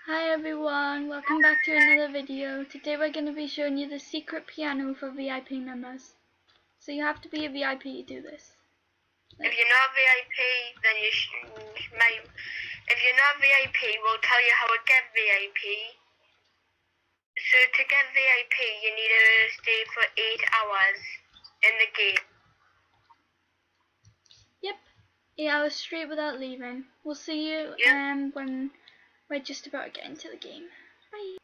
Hi everyone, welcome back to another video. Today we're going to be showing you the secret piano for VIP members. So you have to be a VIP to do this. If you're not VIP, then if you're not VIP, we'll tell you how to get VIP. So to get VIP, you need to stay for 8 hours in the game. Yep, 8 hours straight without leaving. We'll see you when we're just about to get into the game. Bye.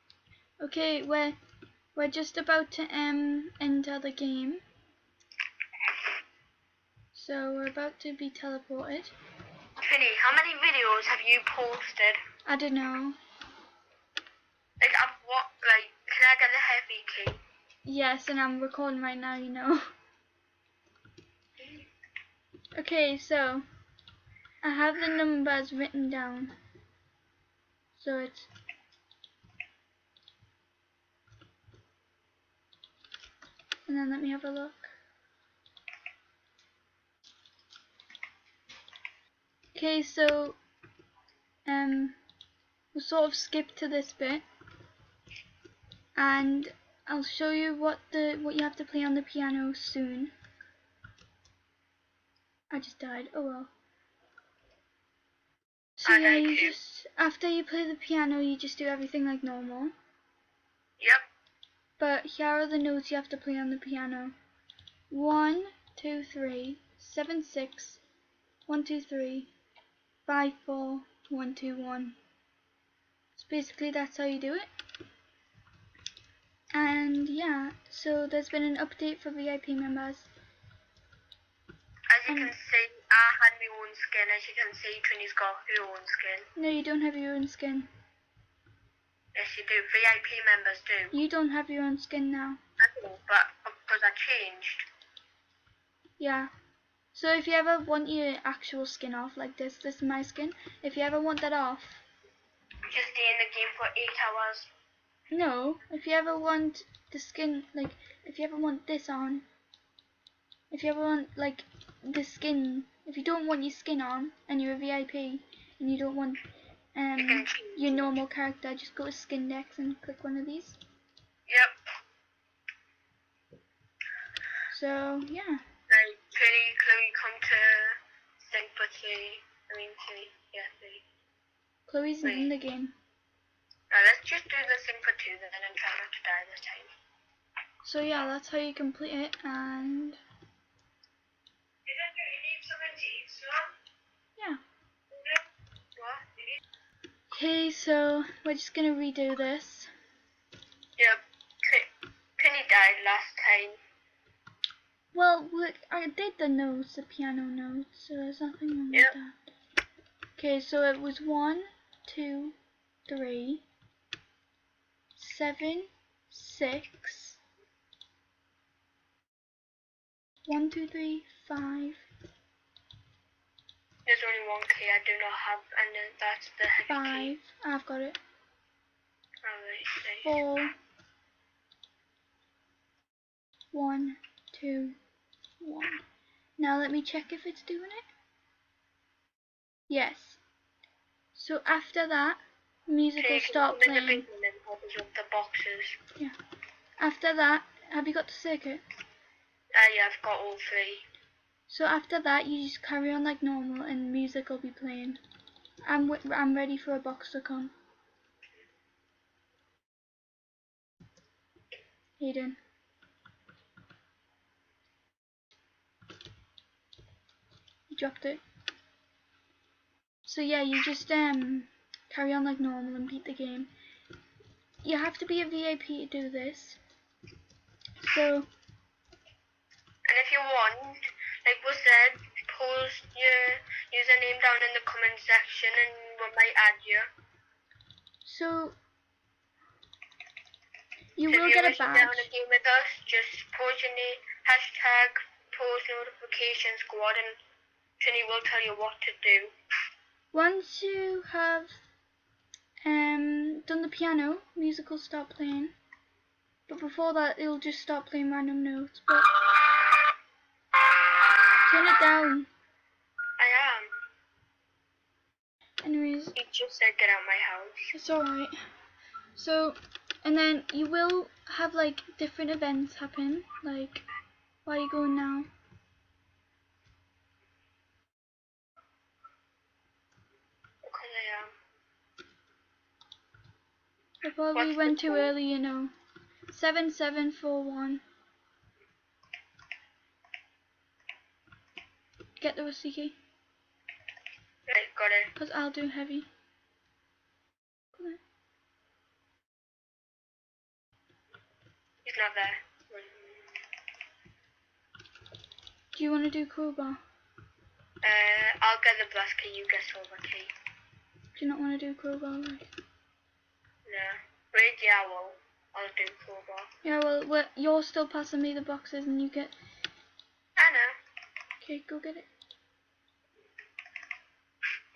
Okay, we're just about to enter the game. So we're about to be teleported. Finny, how many videos have you posted? I don't know. Like, can I get the heavy key? Yes, and I'm recording right now, you know. Okay, so I have the numbers written down. So it's and then let me have a look. Okay, so we'll sort of skip to this bit, and I'll show you what you have to play on the piano soon. I just died. Oh well. So yeah, you just after you play the piano, you just do everything like normal. Yep. But here are the notes you have to play on the piano: 1, 2, 3, 7, 6, 1, 2, 3, 5, 4, 1, 2, 1. So basically that's how you do it. And yeah, so there's been an update for VIP members. As you can see, I had my own skin. As you can see, Trini's got her own skin. No, you don't have your own skin. Yes, you do. VIP members do. You don't have your own skin now. I know, but because I changed. Yeah. So if you ever want your actual skin off, like this is my skin. If you ever want that off. Just stay in the game for 8 hours. No, if you ever want the skin, like, if you ever want this on. If you ever want, like, the skin, if you don't want your skin on, and you're a VIP, and you don't want your normal character, just go to Skin Dex and click one of these. Yep. So, yeah. Like, Chloe come to sympathy. Chloe's in the game. Now let's just do the thing for 2 then and try not to die this time. So yeah, that's how you complete it, and yeah. Okay, so we're just gonna redo this. Yep. Penny died last time. Well, look, I did the notes, the piano notes, so there's nothing wrong with that. Okay, so it was 1, 2, 3, 7, 6, 1, 2, 3, 5. There's only one key I do not have, and then that's the heavy 5. Key. I've got it. Alright, 4. 1, 2, 1. Now let me check if it's doing it. Yes. So after that, music will start playing. The boxes. Yeah. After that, have you got the circuit? Yeah, I've got all 3. So after that, you just carry on like normal, and music will be playing. I'm ready for a box to come. Hayden. You dropped it. So yeah, you just carry on like normal and beat the game. You have to be a VIP to do this. So. And if you want, like we said, post your username down in the comment section and we might add you. So you will get a badge. If you wish to down a game with us, just post your name, hashtag post notification squad, and Trini will tell you what to do. Once you have done the piano, music will start playing. But before that, it'll just start playing random notes. But turn it down. I am. Anyways, He just said get out my house. it's alright. So, and then you will have like different events happen. Like, where are you going now? Because I am. I probably What's went the too code? early, you know. 7741. Get the rusty key. Right, got it. Because I'll do heavy. He's not there. Do you want to do crowbar? I'll get the brass key, you get silver key. Do you not want to do crowbar? Right? No. Wait, yeah, well, I'll do crowbar. Yeah, well, you're still passing me the boxes and you get... I know. Okay, go get it.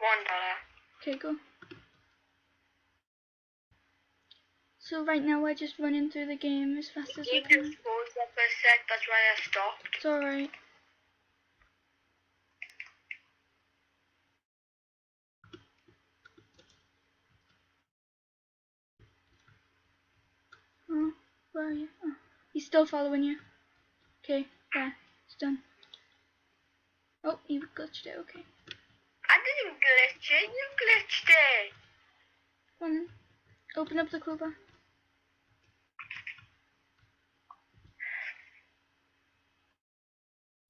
$1. Okay, go. So right now we're just running through the game as fast as we You can. just froze there for a sec, that's why I stopped. It's alright. Oh, where are you? Oh, he's still following you. Okay, there. It's done. Oh, you glitched it. Okay. I didn't glitch it, you glitched it. Come on then. Open up the crowbar.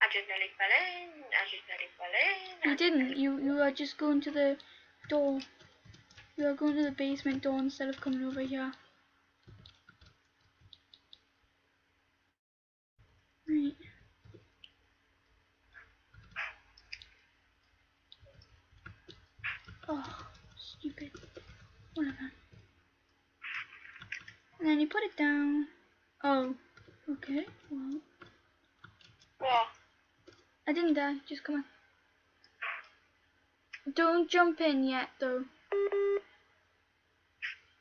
I just nearly fell in. You didn't. You are just going to the door. You are going to the basement door instead of coming over here. Right. Oh, stupid. Whatever. And then you put it down. Oh, okay. Well, What? I didn't die. Just come on. Don't jump in yet, though.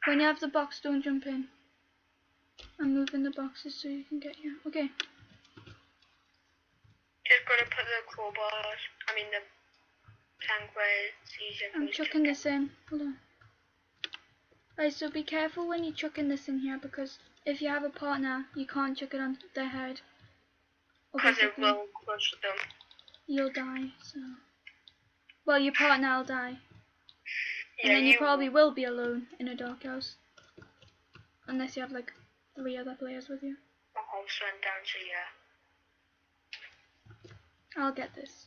When you have the box, don't jump in. I'm moving the boxes so you can get here. Okay. Just gonna put the crowbars, the tank where it's easier for I'm me to chucking get. this in. Hold on. Right, so be careful when you're chucking this in here because if you have a partner, you can't chuck it on their head. Because it will crush them. You'll die, so... Well, your partner will die. Yeah, And then you probably will be alone in a dark house. Unless you have like 3 other players with you. My house went down, so yeah. I'll get this.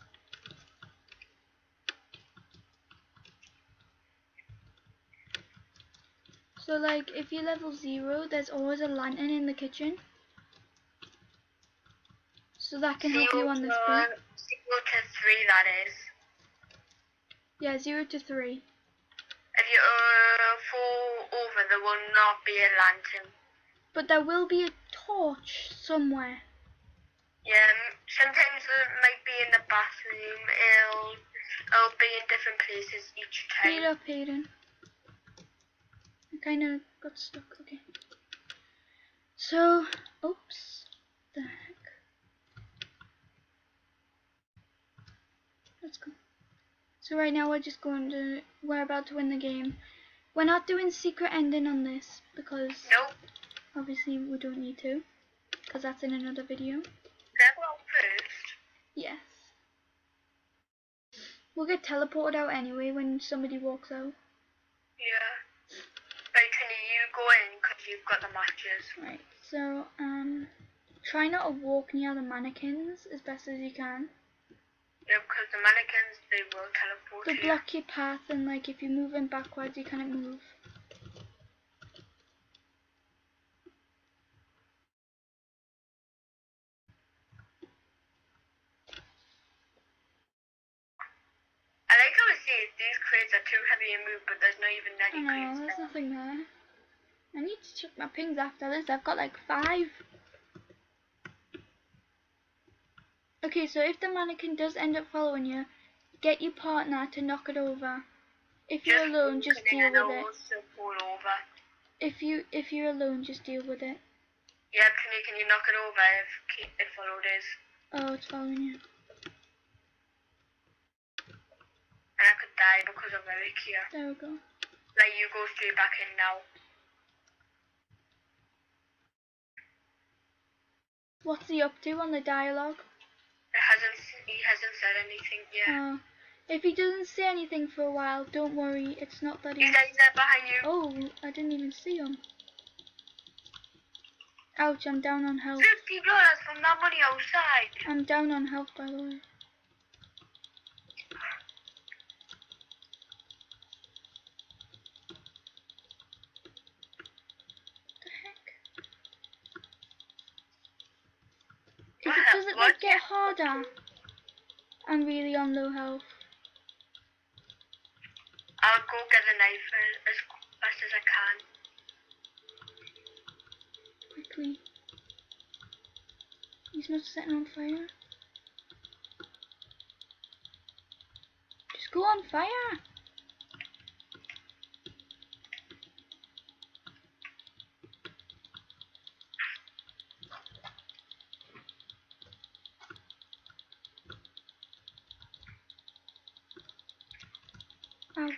So like, if you're level 0, there's always a lantern in the kitchen. So that can help you on this bit. 0 to 3, that is. Yeah, 0 to 3. If you fall over, there will not be a lantern. But there will be a torch somewhere. Yeah, sometimes it might be in the bathroom. It'll be in different places each time. Speed up, Hayden. I kind of got stuck. Okay. So, oops. The heck. Let's go. So right now we're about to win the game. We're not doing secret ending on this because Nope. obviously we don't need to, because that's in another video. Level up first. Yes. We'll get teleported out anyway when somebody walks out. Yeah. Right, can you go in because you've got the matches? Right. So try not to walk near the mannequins as best as you can. Yeah, because the mannequins, they will teleport They'll you. block your path, and like if you're moving backwards, you can't move. I like how it says these crates are too heavy to move, but there's not even I any know, crates there's there. nothing there. I need to check my pings after this. I've got like 5. Okay, so if the mannequin does end up following you, get your partner to knock it over. If you're alone, just deal with it. Fall over. If you're alone, just deal with it. Yeah, can you knock it over if followed is? Oh, it's following you. and I could die because of Eric here. There we go. Like, you go straight back in now. What's he up to on the dialogue? He hasn't said anything yet. If he doesn't say anything for a while, don't worry. It's not that He's there behind you. Oh, I didn't even see him. Ouch, I'm down on health. $50 from that money outside. I'm down on health, by the way. The heck? If it doesn't like get harder, I'm really on low health. I'll go get the knife as fast as I can. Quickly. He's not setting on fire. Just go on fire. Ouch.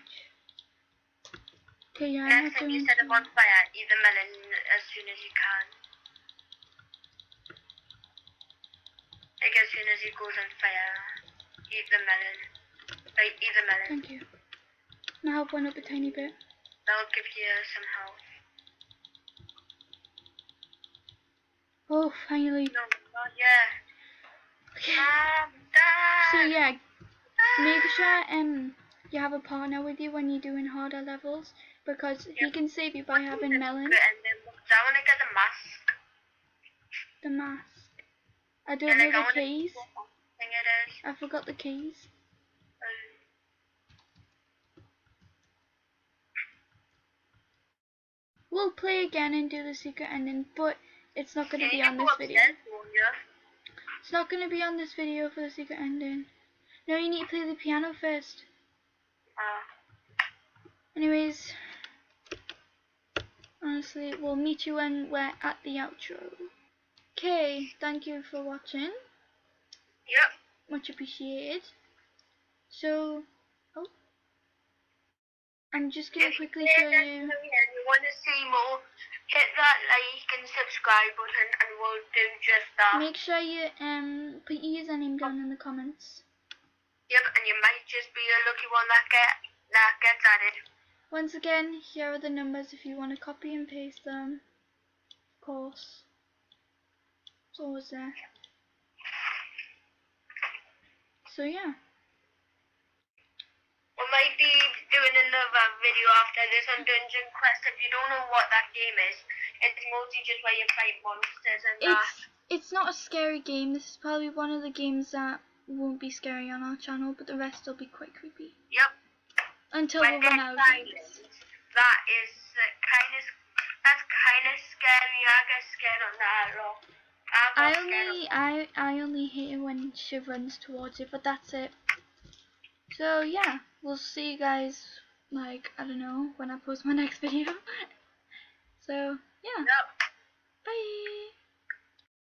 Okay, yeah, I'm Next not time doing you set him on fire, eat the melon as soon as you can. Like as soon as he goes on fire, eat the melon. Like, eat the melon. Thank you. My health went up a tiny bit. That'll give you some health. Oh, finally. No, not yet. So yeah, make sure you have a partner with you when you're doing harder levels, because he can save you by having melon. And then I want to get the mask. The mask. I don't know the keys. Thing it is. I forgot the keys. We'll play again and do the secret ending, but it's not going to be on this video. It's not going to be on this video for the secret ending. No, you need to play the piano first. Anyways, honestly, we'll meet you when we're at the outro. Okay, thank you for watching. Yep. Much appreciated. So, I'm just going to quickly show you. If you want to see more, hit that like and subscribe button and we'll do just that. Make sure you put your username down in the comments. Yep, and you might just be a lucky one that gets added. Once again, here are the numbers if you want to copy and paste them. Of course. It's always there. So yeah. We might be doing another video after this on Dungeon Quest. If you don't know what that game is, it's mostly just where you fight monsters and that. It's not a scary game. This is probably one of the games that won't be scary on our channel, but the rest will be quite creepy. Yep. Until we run out of games. That's kind of scary. I get scared on that a lot. I only hate it when she runs towards it, but that's it. So yeah, we'll see you guys, like, I don't know, when I post my next video. So yeah. Yep. Bye.